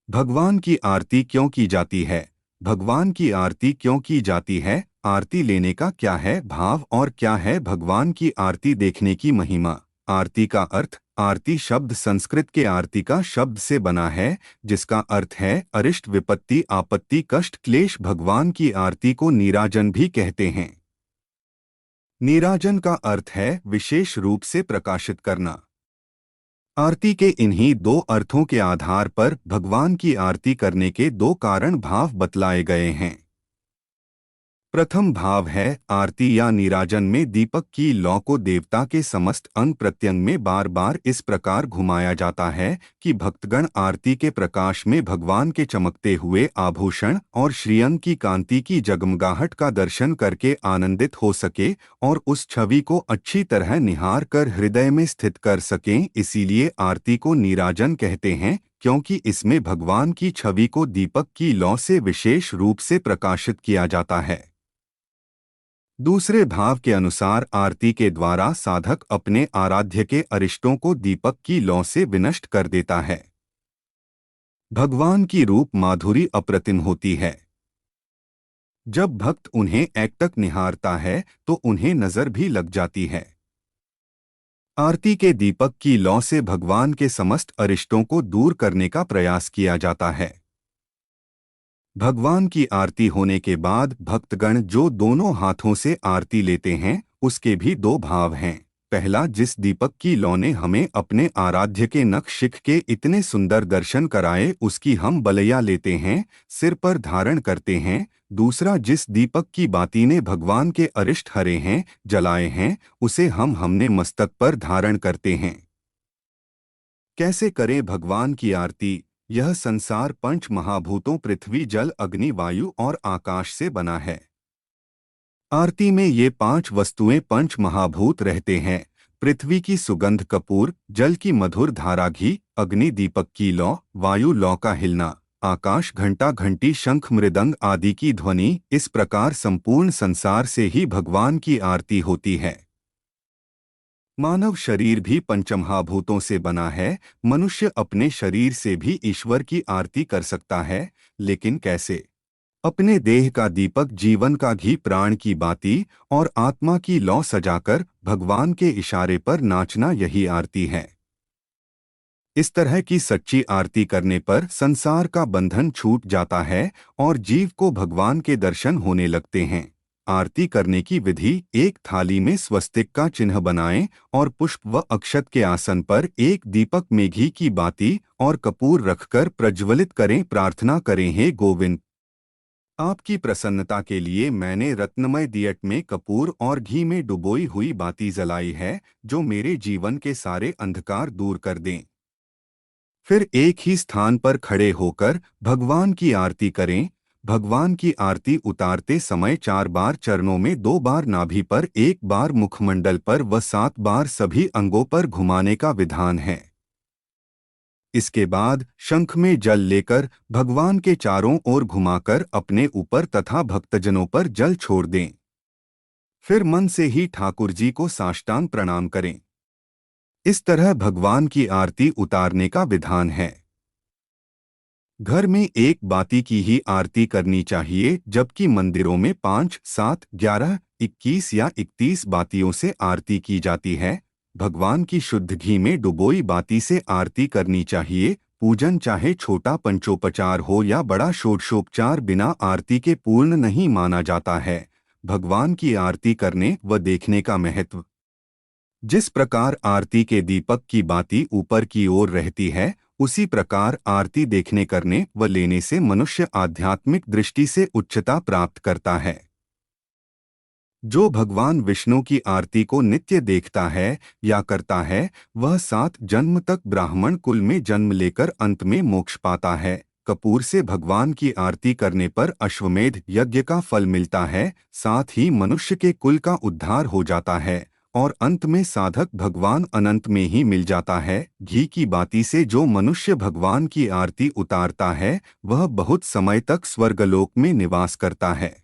भगवान की आरती क्यों की जाती है? भगवान की आरती क्यों की जाती है? आरती लेने का क्या है भाव और क्या है भगवान की आरती देखने की महिमा? आरती का अर्थ। आरती शब्द संस्कृत के आरती का शब्द से बना है, जिसका अर्थ है अरिष्ट, विपत्ति, आपत्ति, कष्ट, क्लेश। भगवान की आरती को नीराजन भी कहते हैं। नीराजन का अर्थ है विशेष रूप से प्रकाशित करना। आरती के इन्हीं दो अर्थों के आधार पर भगवान की आरती करने के दो कारण भाव बतलाए गए हैं। प्रथम भाव है आरती या नीराजन में दीपक की लौ को देवता के समस्त अंग प्रत्यंग में बार बार इस प्रकार घुमाया जाता है कि भक्तगण आरती के प्रकाश में भगवान के चमकते हुए आभूषण और श्रीअंग की कांति की जगमगाहट का दर्शन करके आनंदित हो सके और उस छवि को अच्छी तरह निहार कर हृदय में स्थित कर सकें। इसीलिए आरती को नीराजन कहते हैं, क्योंकि इसमें भगवान की छवि को दीपक की लौ से विशेष रूप से प्रकाशित किया जाता है। दूसरे भाव के अनुसार आरती के द्वारा साधक अपने आराध्य के अरिष्टों को दीपक की लौ से विनष्ट कर देता है। भगवान की रूप माधुरी अप्रतिम होती है। जब भक्त उन्हें एकटक निहारता है तो उन्हें नजर भी लग जाती है। आरती के दीपक की लौ से भगवान के समस्त अरिष्टों को दूर करने का प्रयास किया जाता है। भगवान की आरती होने के बाद भक्तगण जो दोनों हाथों से आरती लेते हैं, उसके भी दो भाव हैं। पहला, जिस दीपक की लौ ने हमें अपने आराध्य के नख शिख के इतने सुंदर दर्शन कराए, उसकी हम बलैया लेते हैं, सिर पर धारण करते हैं। दूसरा, जिस दीपक की बाती ने भगवान के अरिष्ट हरे हैं, जलाए हैं, उसे हम हमने मस्तक पर धारण करते हैं। कैसे करें भगवान की आरती? यह संसार पंच महाभूतों पृथ्वी, जल, अग्नि, वायु और आकाश से बना है। आरती में ये पांच वस्तुएं पंच महाभूत रहते हैं। पृथ्वी की सुगंध कपूर, जल की मधुर धारा घी, अग्नि दीपक की लौ, वायु लौ का हिलना, आकाश घंटा घंटी शंख मृदंग आदि की ध्वनि। इस प्रकार संपूर्ण संसार से ही भगवान की आरती होती है। मानव शरीर भी पंचमहाभूतों से बना है। मनुष्य अपने शरीर से भी ईश्वर की आरती कर सकता है, लेकिन कैसे? अपने देह का दीपक, जीवन का घी, प्राण की बाती और आत्मा की लौ सजाकर भगवान के इशारे पर नाचना, यही आरती है। इस तरह की सच्ची आरती करने पर संसार का बंधन छूट जाता है और जीव को भगवान के दर्शन होने लगते हैं। आरती करने की विधि: एक थाली में स्वस्तिक का चिन्ह बनाएं और पुष्प व अक्षत के आसन पर एक दीपक में घी की बाती और कपूर रखकर प्रज्वलित करें। प्रार्थना करें, हे गोविंद, आपकी प्रसन्नता के लिए मैंने रत्नमय दियट में कपूर और घी में डुबोई हुई बाती जलाई है, जो मेरे जीवन के सारे अंधकार दूर कर दें। फिर एक ही स्थान पर खड़े होकर भगवान की आरती करें। भगवान की आरती उतारते समय 4 बार चरणों में, 2 बार नाभि पर, 1 बार मुखमंडल पर व 7 बार सभी अंगों पर घुमाने का विधान है। इसके बाद शंख में जल लेकर भगवान के चारों ओर घुमाकर अपने ऊपर तथा भक्तजनों पर जल छोड़ दें। फिर मन से ही ठाकुर जी को साष्टांग प्रणाम करें। इस तरह भगवान की आरती उतारने का विधान है। घर में एक बाती की ही आरती करनी चाहिए, जबकि मंदिरों में 5, 7, 11, 21 या 31 बातियों से आरती की जाती है। भगवान की शुद्ध घी में डुबोई बाती से आरती करनी चाहिए। पूजन चाहे छोटा पंचोपचार हो या बड़ा षोडशोपचार, बिना आरती के पूर्ण नहीं माना जाता है। भगवान की आरती करने व देखने का महत्व: जिस प्रकार आरती के दीपक की बाती ऊपर की ओर रहती है, उसी प्रकार आरती देखने, करने व लेने से मनुष्य आध्यात्मिक दृष्टि से उच्चता प्राप्त करता है। जो भगवान विष्णु की आरती को नित्य देखता है या करता है, वह 7 जन्म तक ब्राह्मण कुल में जन्म लेकर अंत में मोक्ष पाता है। कपूर से भगवान की आरती करने पर अश्वमेध यज्ञ का फल मिलता है, साथ ही मनुष्य के कुल का उद्धार हो जाता है और अंत में साधक भगवान अनंत में ही मिल जाता है। घी की बाती से जो मनुष्य भगवान की आरती उतारता है, वह बहुत समय तक स्वर्गलोक में निवास करता है।